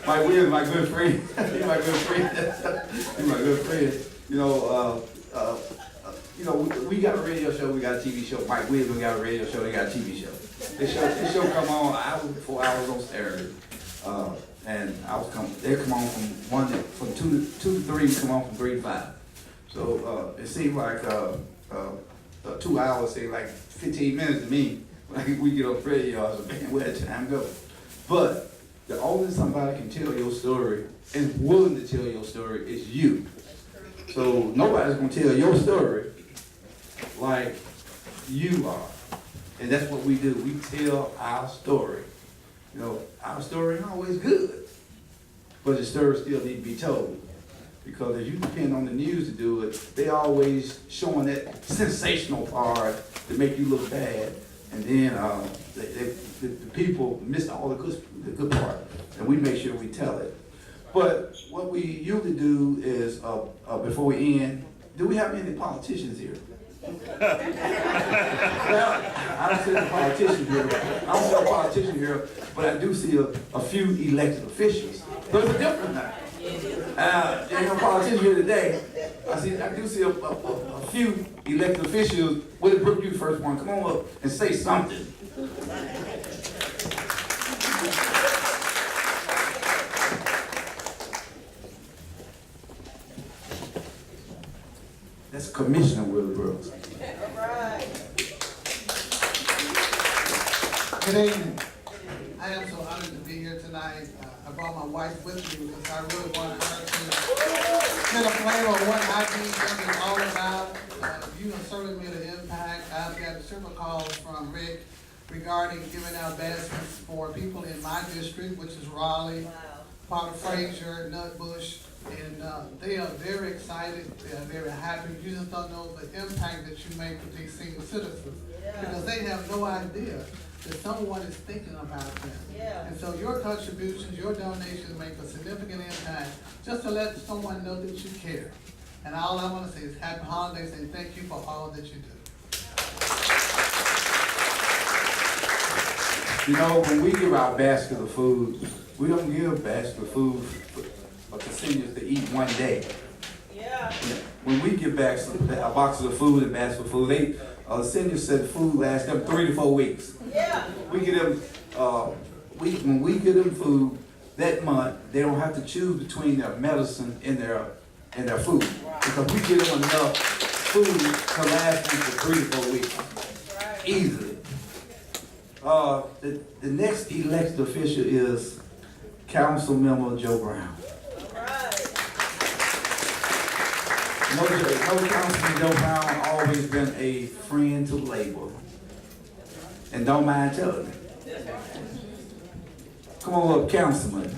Mike Willie is my good friend. He's my good friend. He's my good friend. We got a radio show, we got a TV show. Mike Willie, we got a radio show, they got a TV show. This show come on an hour before hours on Saturday. And they come on from 2 to 3, come on from 3 to 5. So it seems like 2 hours, say like 15 minutes to me. Like we get on the radio, I was like, man, where did time go? But the only somebody can tell your story and willing to tell your story is you. So nobody's gonna tell your story like you are. And that's what we do. We tell our story. Our story ain't always good, but the story still need to be told. Because if you depend on the news to do it, they always showing that sensational part to make you look bad, and then the people miss all the good part, and we make sure we tell it. But what we usually do is, before we end, do we have any politicians here? Well, I don't see a politician here. But I do see a few elected officials. So it's different now. There ain't no politicians here today. I do see a few elected officials. Willie Brook, you the first one. Come on up and say something. That's Commissioner Willie Brooks. All right. Good evening. I am so honored to be here tonight. I brought my wife with me because I really want her to get a flavor of what IBEW is all about. You have certainly made an impact. I've got several calls from Rick regarding giving out baskets for people in my district, which is Raleigh, part of Frazier, Nutbush, and they are very excited. They are very happy. You just don't know the impact that you make with these senior citizens because they have no idea that someone is thinking about them. Yeah. And so your contributions, your donations make a significant impact just to let someone know that you care. And all I want to say is happy holidays and thank you for all that you do. When we give our basket of food, we don't give a basket of food for the seniors to eat one day. Yeah. When we give back a box of food and basket of food, the seniors said food lasts them 3 to 4 weeks. Yeah. We give them, when we give them food that month, they don't have to choose between their medicine and their food. Because we give them enough food to last them for 3 to 4 weeks. Right. Easily. The next elected official is Council Member Joe Brown. All right. No Councilman Joe Brown always been a friend to labor. And don't mind telling it. Come on up, Councilman.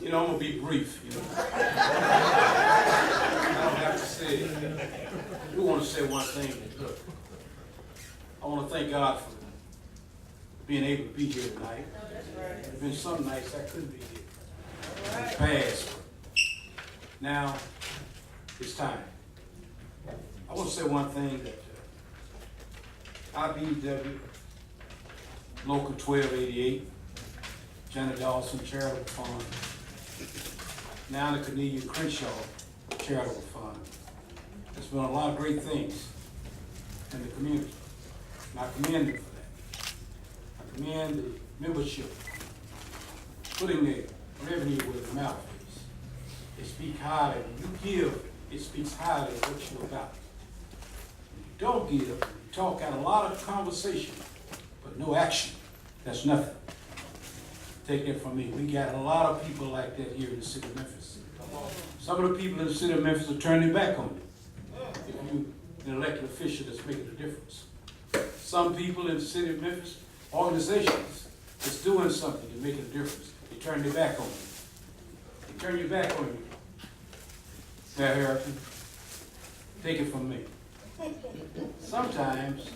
I'm gonna be brief, I don't have to say it. We want to say one thing. Look, I want to thank God for being able to be here tonight. There's been some nights I couldn't be here. In the past. Now, it's time. I want to say one thing that IBEW, Local 1288, Janet Dawson Charitable Fund, now the Cornelia Crenshaw Charitable Fund. There's been a lot of great things in the community. And I commend them for that. I commend the membership putting their revenue where the mouth is. It speaks highly. When you give, it speaks highly of what you're about. When you don't give, you talk out a lot of conversation, but no action. That's nothing. Take that from me. We got a lot of people like that here in the city of Memphis. Some of the people in the city of Memphis are turning their back on you. If you're an elected official that's making a difference. some people in the city of Memphis, organizations that's doing something to make a difference. They turn their back on you. They turn your back on you. Mayor Herenton, take it from me. Sometimes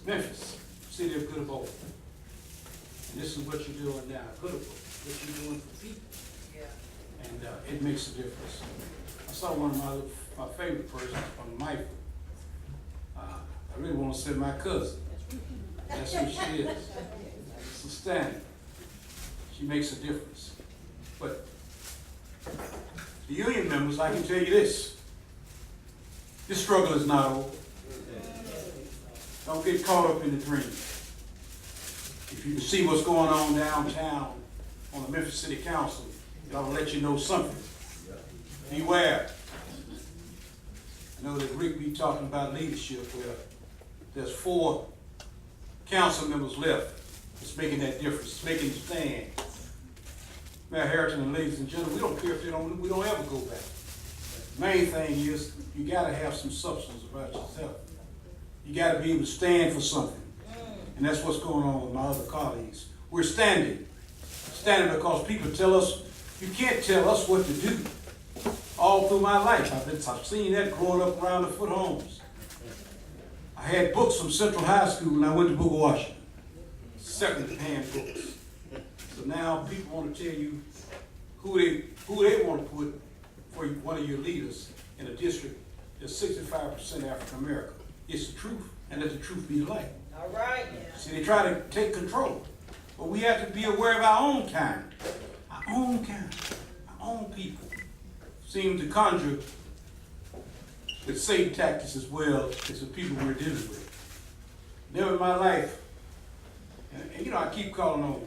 Memphis, city of good hope, and this is what you're doing now, good hope, what you're doing for people, and it makes a difference. I saw one of my favorite persons from Mike. I really want to say my cousin. That's who she is. So Stanley. She makes a difference. But the union members, I can tell you this struggle is not over. Don't get caught up in the dream. If you can see what's going on downtown on the Memphis City Council, that'll let you know something. Beware. I know that Rick be talking about leadership where there's 4 council members left. It's making that difference, it's making a stand. Mayor Herenton and ladies and gentlemen, we don't care if we don't ever go back. The main thing is you gotta have some substance about yourself. You gotta be able to stand for something. And that's what's going on with my other colleagues. We're standing because people tell us, you can't tell us what to do. All through my life, I've seen that growing up around the foot homes. I had books from Central High School when I went to Booker, Washington. Second-hand books. So now people want to tell you who they want to put for one of your leaders in a district that's 65% African American. It's the truth, and let the truth be the light. All right. See, they try to take control, but we have to be aware of our own kind, our own people. Seem to conjure with Satan tactics as well as the people we're dealing with. Never in my life, and you know, I keep calling on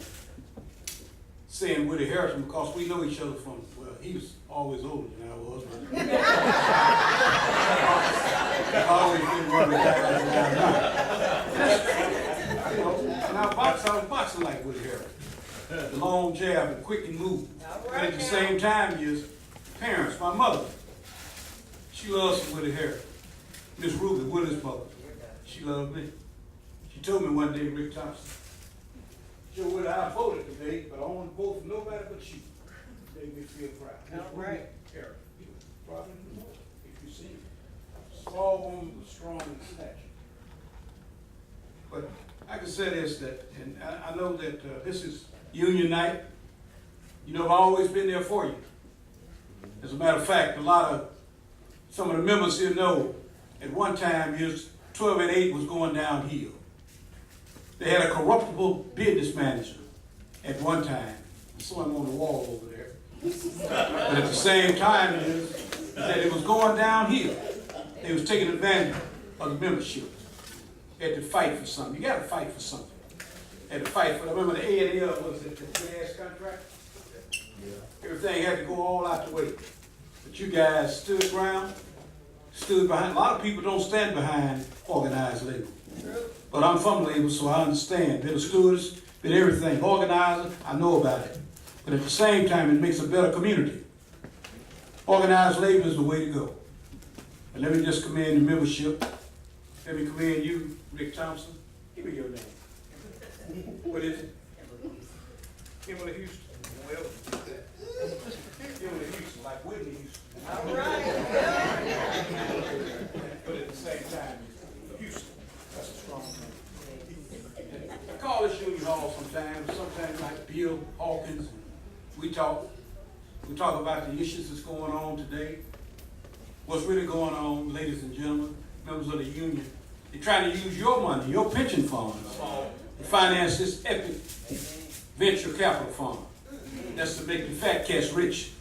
saying Willie Herenton because we know each other from, well, he was always older than I was. I've always been one of the guys around. You know, and I was boxing like Willie Herenton. The long jab and quick and move. And at the same time, is parents, my mother, she loves some Willie Herenton. Miss Ruby, Willie's mother, she loved me. She told me one day, Rick Thompson, Joe Willie, I voted today, but I don't want to vote for nobody but you. Made me feel proud. All right. Herenton, probably know if you see him. Small woman, but strong in stature. But I can say this, that, and I know that this is union night. You know, I've always been there for you. As a matter of fact, some of the members here know at one time, 12 and 8 was going downhill. They had a corruptible business manager at one time. I saw him on the wall over there. But at the same time, that it was going downhill. They was taking advantage of the membership. They had to fight for something. You got to fight for something. They had to fight for. I remember the A&L was it the gas contract. Everything had to go all out the way. But you guys stood ground, stood behind. A lot of people don't stand behind organized labor. But I'm from labor, so I understand. Been a stewardess, been everything. Organizer, I know about it. But at the same time, it makes a better community. Organized labor is the way to go. And let me just commend the membership. Let me commend you, Rick Thompson. Give me your name. What is it? Kimberly Houston. Well, Kimberly Houston, like Whitney Houston. All right. But at the same time, Houston. That's a strong thing. I call this union hall sometimes like Bill Hawkins. We talk about the issues that's going on today. What's really going on, ladies and gentlemen, members of the union. They're trying to use your money, your pension funds, to finance this epic venture capital fund. That's to make the fat cats rich,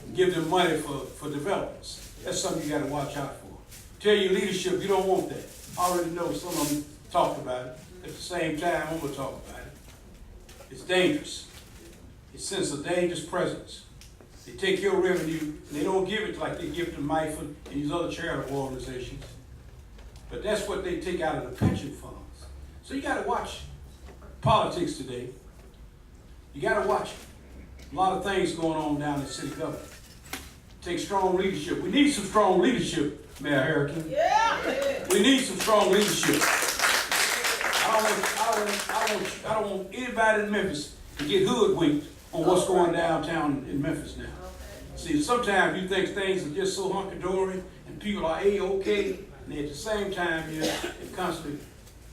and give them money for developers. That's something you got to watch out for. Tell your leadership you don't want that. I already know some of them talked about it. At the same time, I'm going to talk about it. It's dangerous. It sends a dangerous presence. They take your revenue and they don't give it like they give to MIFA and these other charitable organizations. But that's what they take out of the pension funds. So you got to watch politics today. You got to watch it. A lot of things going on down in city government. Take strong leadership. We need some strong leadership, Mayor Herenton. Yeah. We need some strong leadership. I don't want anybody in Memphis to get hoodwinked on what's going downtown in Memphis now. See, sometimes you think things are just so hunky-dory and people are A-okay, and at the same time, you're constantly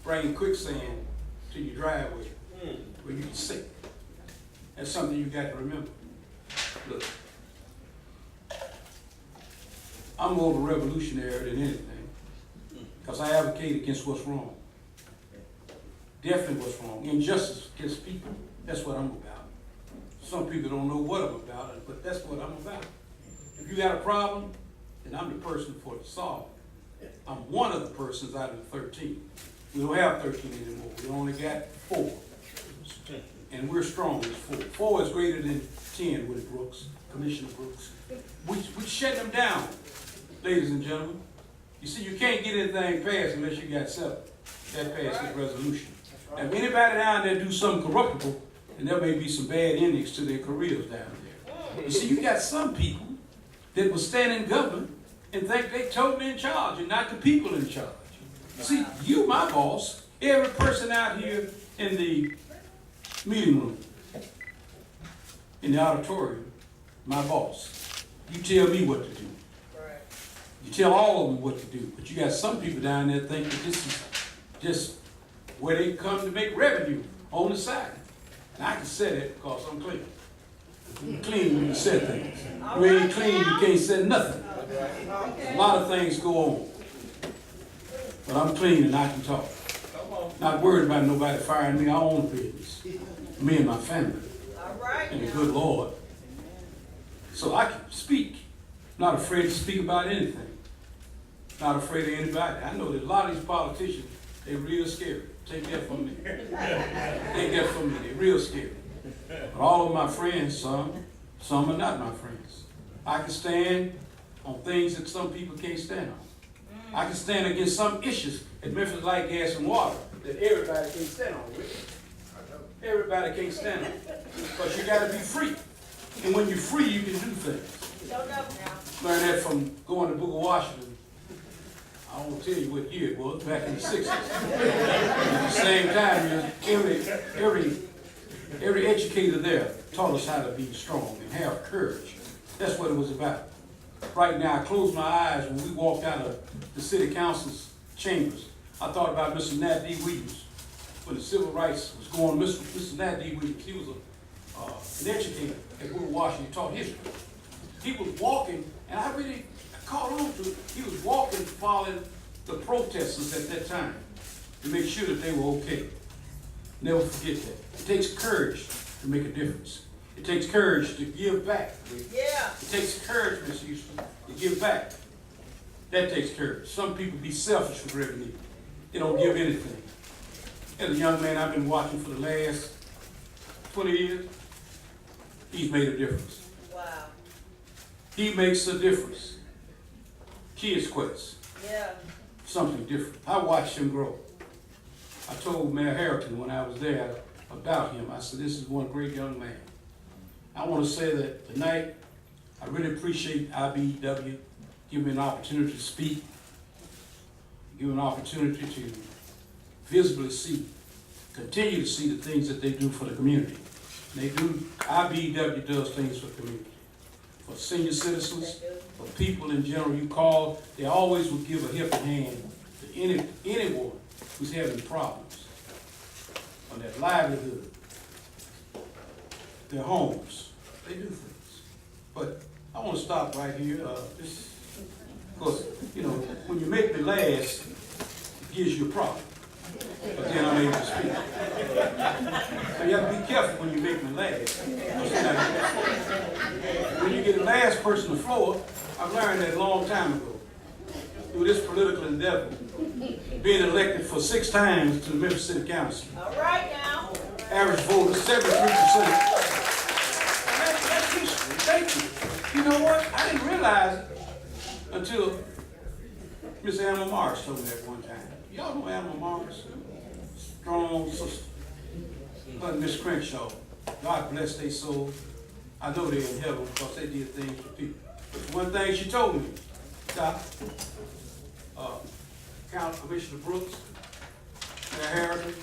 bringing quicksand to your driveway where you can sink. That's something you got to remember. Look, I'm more of a revolutionary than anything because I advocate against what's wrong. Definitely what's wrong. Injustice against people, that's what I'm about. Some people don't know what I'm about, but that's what I'm about. If you got a problem, then I'm the person for it to solve. I'm one of the persons out of the 13. We don't have 13 anymore. We only got 4. And we're strong as 4. 4 is greater than 10 with Brooks, Commissioner Brooks. We shut them down, ladies and gentlemen. You see, you can't get anything passed unless you got 7. That passes resolution. Now, if anybody down there do something corruptible, then there may be some bad endings to their careers down there. You see, you got some people that will stand in government and think they totally in charge and not the people in charge. See, you, my boss, every person out here in the meeting room, in the auditorium, my boss. You tell me what to do. You tell all of them what to do. But you got some people down there think that this is just where they come to make revenue on the side. And I can say that because I'm clean. You're clean when you say things. You ain't clean, you can't say nothing. A lot of things go on. But I'm clean and I can talk. Not worried about nobody firing me. I own the business. Me and my family. And the good Lord. So I can speak. Not afraid to speak about anything. Not afraid of anybody. I know that a lot of these politicians, they're real scary. Take that from me. Take that from me. They're real scary. But all of my friends, some are not my friends. I can stand on things that some people can't stand on. I can stand against some issues at Memphis Light, Gas, and Water that everybody can't stand on. Everybody can't stand on. Because you got to be free. And when you're free, you can do things. Learned that from going to Booker, Washington. I won't tell you what year it was, back in the 60s. At the same time, every educator there taught us how to be strong and have courage. That's what it was about. Right now, I close my eyes when we walked out of the city council's chambers. I thought about Mr. Nat D. Williams when the civil rights was going. Mr. Nat D. Williams, he was an educator at Booker, Washington, taught history. He was walking, and I really caught on to it. He was walking following the protesters at that time to make sure that they were okay. Never forget that. It takes courage to make a difference. It takes courage to give back. Yeah. It takes courage, Mr. Houston, to give back. That takes courage. Some people be selfish for revenue. They don't give anything. As a young man I've been watching for the last 20 years, he's made a difference. Wow. He makes a difference. Kids Quest. Yeah. Something different. I watched him grow. I told Mayor Herenton when I was there about him, I said, this is one great young man. I want to say that tonight, I really appreciate IBEW giving me an opportunity to speak, give me an opportunity to visibly see, continue to see the things that they do for the community. They do, IBEW does things for the community. For senior citizens, for people in general, you call, they always will give a helping hand to anyone who's having problems on their livelihood, their homes. They do things. But I want to stop right here. Because, you know, when you make me last, it gives you a problem. But then I'm able to speak. So you have to be careful when you make me last. When you get the last person on the floor, I've learned that a long time ago. Through this political endeavor, being elected for 6 times to the Memphis City Council. All right now. Average vote is 73%. That's history. Thank you. You know what? I didn't realize it until Miss Alma Morris told me that one time. Y'all know Alma Morris? Strong sister. But Miss Crenshaw, God bless their soul. I know they're in heaven because they did things for people. But one thing she told me, Doc, County Commissioner Brooks, Mayor Herenton,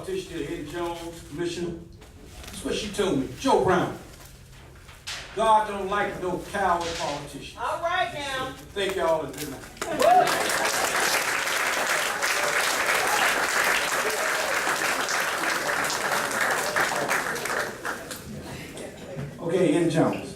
politician there, Herenton Jones, commissioner. That's what she told me. Joe Brown. God don't like no coward politician. All right now. Thank y'all and good night. Okay, Eddie Jones.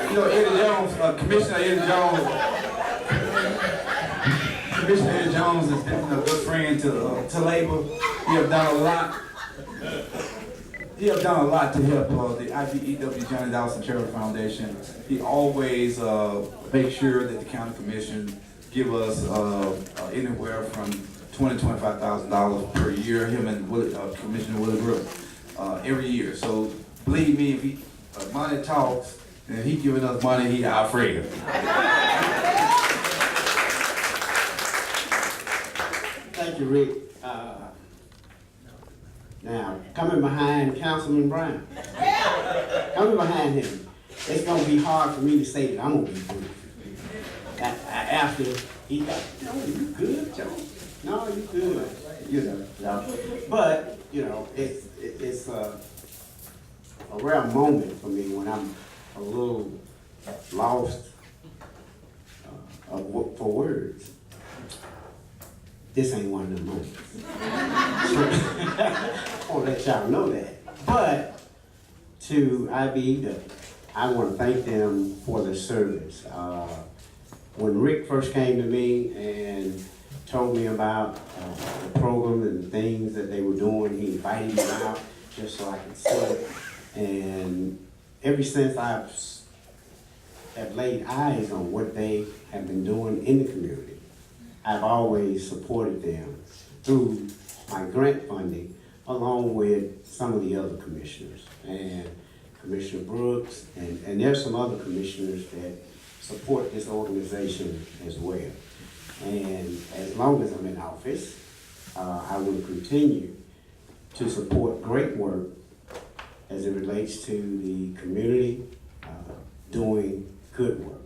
You know, Eddie Jones, Commissioner Eddie Jones, Commissioner Eddie Jones has been a good friend to Labor. He have done a lot. He have done a lot to help the IBEW-Jonnie Dawson Charitable Foundation. He always makes sure that the county commission give us anywhere from $20,000 to $25,000 per year. Him and Willie, Commissioner Willie Group every year. So believe me, if he money talks, and he giving us money, he our friend. Thank you, Rick. Now, coming behind Councilman Brown, coming behind him, it's going to be hard for me to say that I'm going to be good. After he got, no, you good, Joe? No, you good. You know. But, you know, it's a rare moment for me when I'm a little lost for words. This ain't one of them moments. I want to let y'all know that. But to IBEW, I want to thank them for their service. When Rick first came to me and told me about the program and the things that they were doing, he invited me out just so I could see it. And ever since I have laid eyes on what they have been doing in the community, I've always supported them through my grant funding, along with some of the other commissioners, and Commissioner Brooks, and there's some other commissioners that support this organization as well. And as long as I'm in office, I will continue to support great work as it relates to the community doing good work.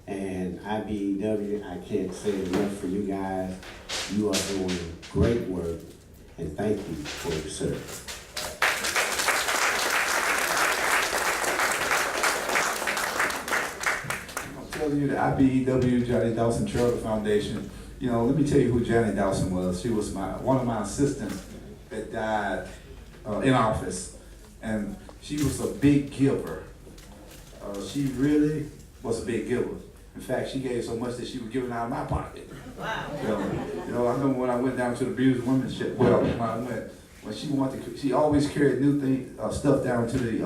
And IBEW, I can't say enough for you guys. You are doing great work, and thank you for your service. I'm telling you, the IBEW-Jonnie Dawson Charitable Foundation, you know, let me tell you who Jonnie Dawson was. She was one of my assistants that died in office, and she was a big giver. She really was a big giver. In fact, she gave so much that she was giving out of my pocket. Wow. You know, I remember when I went down to the abused women's shelter. Well, when she wanted to, she always carried new stuff down to the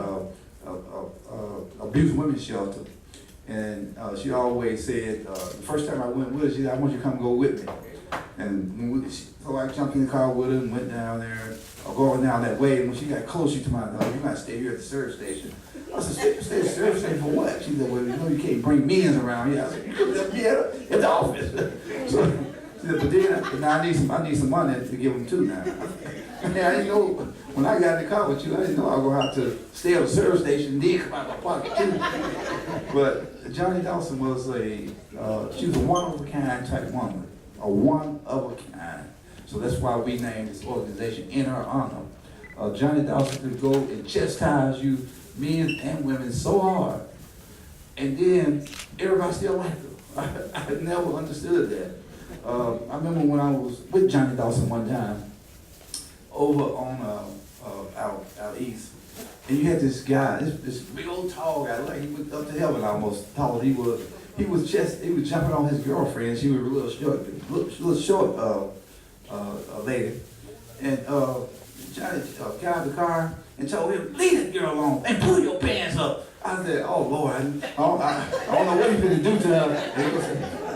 abused women's shelter, and she always said, the first time I went with her, she said, "I want you to come go with me." And so I jumped in the car with her and went down there, going down that way. And when she got close, she told me, "You gotta stay here at the service station." I said, "Stay at the service station for what?" She said, "Well, you know you can't bring men's around here." I said, "You could have left me at the office." So she said, but now I need some money to give them too now. I didn't know, when I got in the car with you, I didn't know I was going to have to stay at the service station and then come out of my pocket too. But Jonnie Dawson was she was a one-of-a-kind type woman. A one-of-a-kind. So that's why we named this organization in her honor. Jonnie Dawson could go and chastise you, men and women, so hard, and then everybody still liked her. I never understood that. I remember when I was with Jonnie Dawson one time over on out east, and you had this guy, this big old tall guy, like he was up to heaven almost tall. He was jumping on his girlfriend. She was a little short lady, and Johnny got out of the car and told him, "Leave that girl alone and pull your pants up." I said, "Oh Lord, I don't know what he's gonna do to her."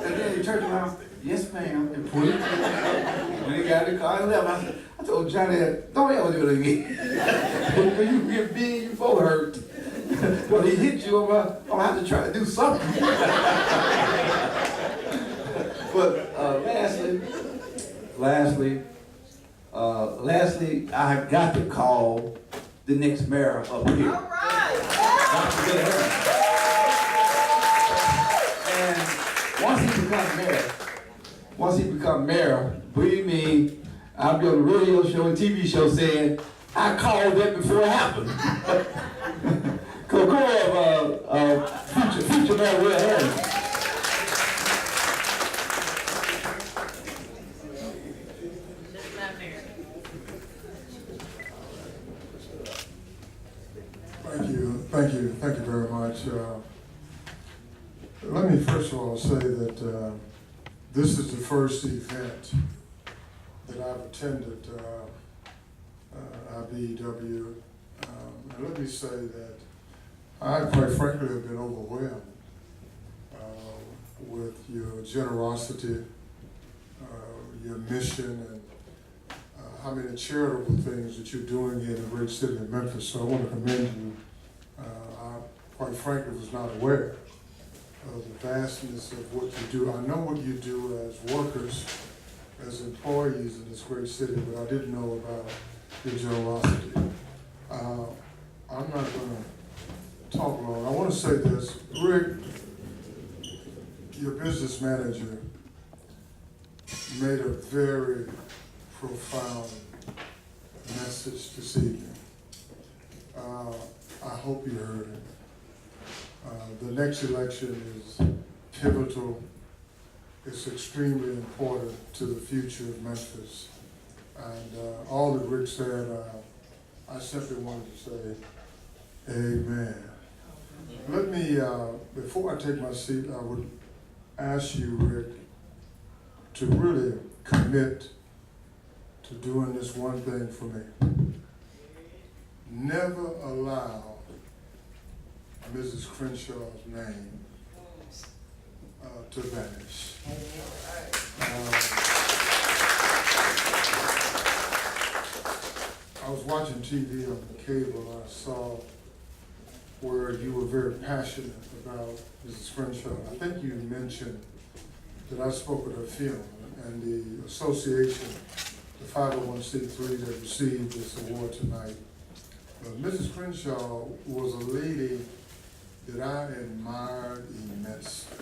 And then he turned around, "Yes, ma'am," and pulled it. When he got in the car and left, I told Johnny, "Don't ever do it again." When you get big, you both hurt. When he hit you, I'm gonna have to try to do something. But lastly, I got to call the next mayor up here. All right. Dr. Herenton. once he become mayor, believe me, I'll be on the radio show and TV show saying, I called that before it happened. Future Mayor Will Herenton. Thank you very much. Let me first of all say that this is the first event that I've attended, IBEW. And let me say that I, quite frankly, have been overwhelmed with your generosity, your mission, and how many charitable things that you're doing here in the great city of Memphis. So I want to commend you. I, quite frankly, was not aware of the vastness of what you do. I know what you do as workers, as employees in this great city, but I didn't know about your generosity. I'm not going to talk long. I want to say this. Rick, your business manager, made a very profound message this evening. I hope you heard it. The next election is pivotal. It's extremely important to the future of Memphis. And all that Rick said, I simply wanted to say, amen. Let me, before I take my seat, I would ask you, Rick, to really commit to doing this one thing for me. Never allow Mrs. Crenshaw's name to vanish. I was watching TV on the cable. I saw where you were very passionate about Mrs. Crenshaw. I think you mentioned that I spoke at her funeral, and the association, the 501c3 that received this award tonight. Mrs. Crenshaw was a lady that I admired immensely.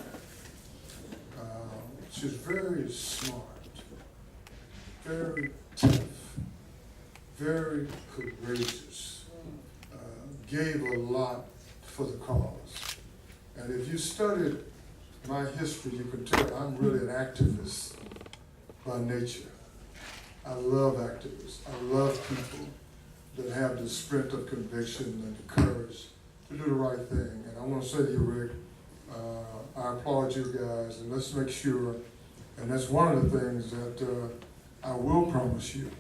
She was very smart, very tough, very courageous, gave a lot for the cause. And if you studied my history, you can tell I'm really an activist by nature. I love activists. I love people that have the strength of conviction and the courage to do the right thing. And I want to say to you, Rick, I applaud you guys, and let's make sure, and that's one of the things that I will promise you.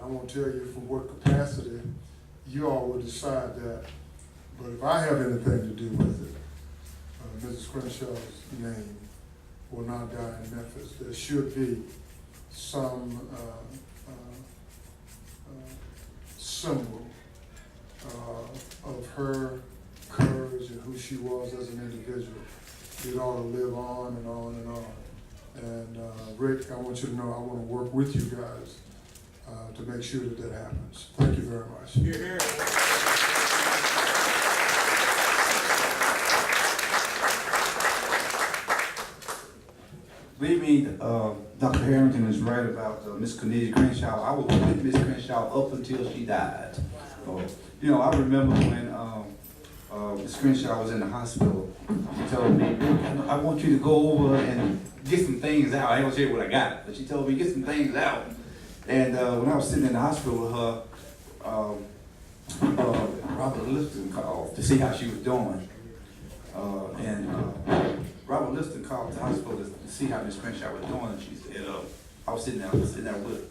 I won't tell you from what capacity, you all will decide that, but if I have anything to do with it, Mrs. Crenshaw's name will not die in Memphis. There should be some symbol of her courage and who she was as an individual. It ought to live on and on and on. And Rick, I want you to know I want to work with you guys to make sure that that happens. Thank you very much. You're here. Believe me, Dr. Herenton is right about Miss Cornelia Crenshaw. I was with Miss Crenshaw up until she died. You know, I remember when Miss Crenshaw was in the hospital. She told me, I want you to go over and get some things out. I ain't gonna tell you what I got, but she told me, get some things out. And when I was sitting in the hospital with her, Robert Liston called to see how she was doing. Robert Liston called the hospital to see how Miss Crenshaw was doing. And she said, I was sitting there with her.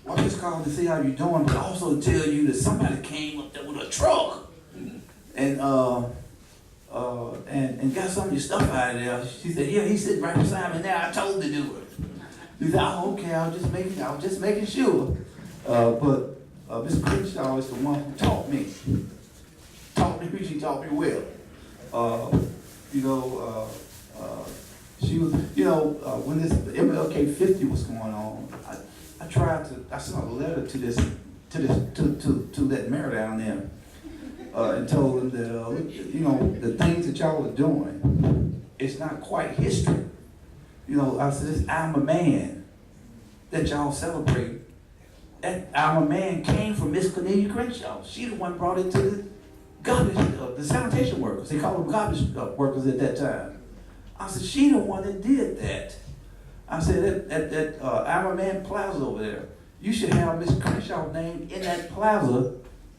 Well, I just called to see how you're doing, but also to tell you that somebody came up there with a truck and got some of your stuff out of there. She said, yeah, he's sitting right beside me now. I told him to do it. He said, oh, okay, I was just making sure. But Miss Crenshaw is the one who taught me. She taught me well. She was, when this MLK 50 was going on, I sent a letter to that mayor down there, and told him that, the things that y'all are doing it's not quite history. You know, I said, this I'm a man that y'all celebrate. That I'm a man came from Miss Cornelia Crenshaw. She the one brought it to the garbage, the sanitation workers. They called them garbage workers at that time. I said, she the one that did that. I said, that I'm a man plaza over there. You should have Miss Crenshaw's name in that plaza,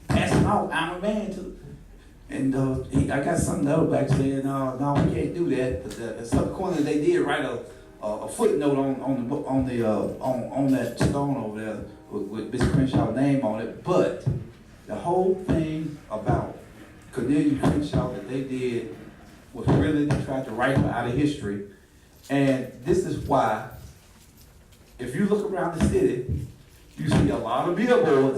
passing out I'm a man to. And I got something else back saying, no, we can't do that. But at some corner they did write a footnote on that stone over there with Miss Crenshaw's name on it. But the whole thing about Cornelia Crenshaw that they did was really to try to write her out of history. And this is why, if you look around the city, you see a lot of billboards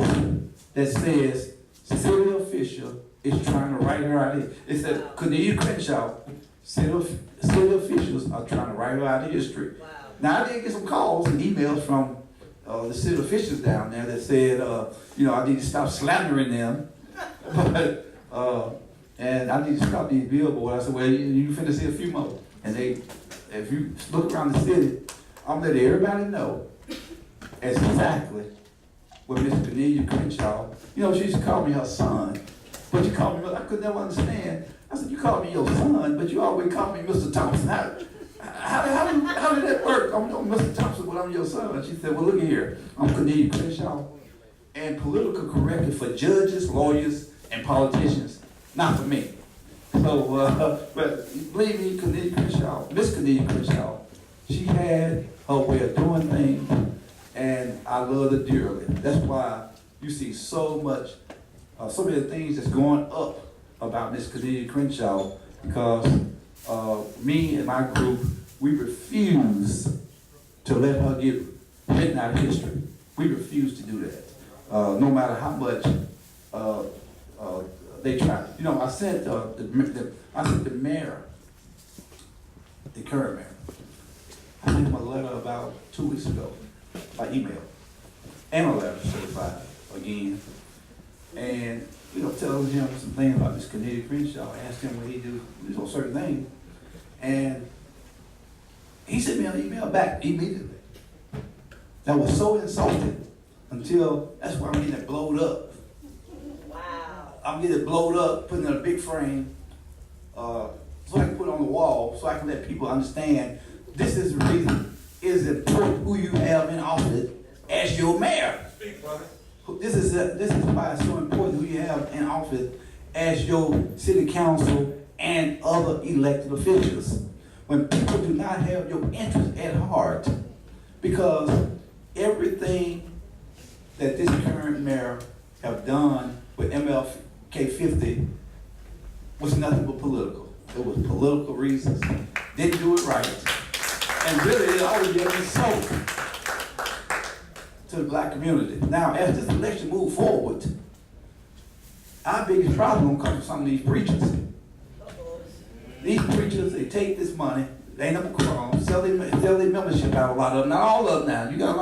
that says city official is trying to write her out of history. It said Cornelia Crenshaw, city officials are trying to write her out of history. Wow. Now I did get some calls and emails from the city officials down there that said, I need to stop slandering them. But, and I need to stop these billboards. I said, well, you finna see a few more. And if you look around the city, I'm letting everybody know exactly what Miss Cornelia Crenshaw, she used to call me her son, but you call me, I could never understand. I said, you call me your son, but you always call me Mr. Thompson. How did that work? I'm Mr. Thompson, but I'm your son. She said, well, look here, I'm Cornelia Crenshaw, and political corrected for judges, lawyers, and politicians, not for me. So, but believe me, Miss Cornelia Crenshaw, she had her way of doing things, and I love her dearly. That's why you see so many things that's going up about Miss Cornelia Crenshaw, because me and my group, we refuse to let her get written out of history. We refuse to do that, no matter how much they try. I sent the mayor, the current mayor, I sent him a letter about 2 weeks ago by email, and a letter certified again, and telling him some things about Miss Cornelia Crenshaw. I asked him what he do certain things, and he sent me an email back immediately. That was so insulting until that's why I'm getting it blowed up. Wow. I'm getting it blowed up, put it in a big frame, so I can put it on the wall, so I can let people understand this is the reason it is important who you have in office as your mayor. Speak, brother. This is why it's so important who you have in office as your city council and other elected officials. When people do not have your interest at heart, because everything that this current mayor have done with MLK 50 was nothing but political. It was political reasons. Didn't do it right. And really, it always been an insult to the black community. Now, as this election moves forward, our biggest problem comes from some of these preachers. These preachers, they take this money, they ain't up a sell their membership out, a lot of them, not all of them now. You got a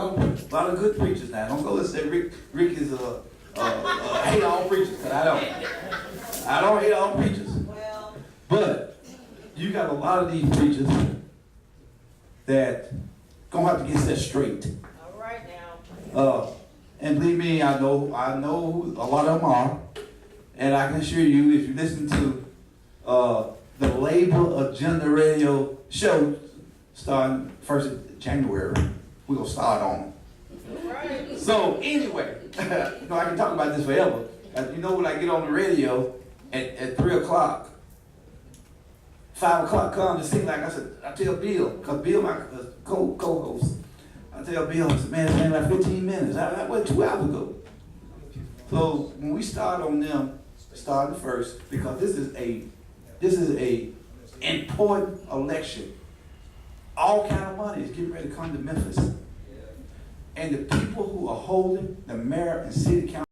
lot of good preachers now. Don't go and say Rick is hate all preachers, because I don't hate all preachers. Well, But you got a lot of these preachers that gonna have to get set straight. all right now. And believe me, I know who a lot of them are, and I can assure you, if you listen to the Labor Agenda Radio show starting 1st of January, we're gonna start on them. All right. So anyway, I can talk about this forever. When I get on the radio at 3 o'clock, 5 o'clock comes, it seems like I tell Bill, because Bill, my co-host, I tell Bill, I said, man, it's been like 15 minutes. I went 2 hours ago. So when we start on them, starting first, because this is a important election. All kind of money is getting ready to come to Memphis. And the people who are holding the mayor and city council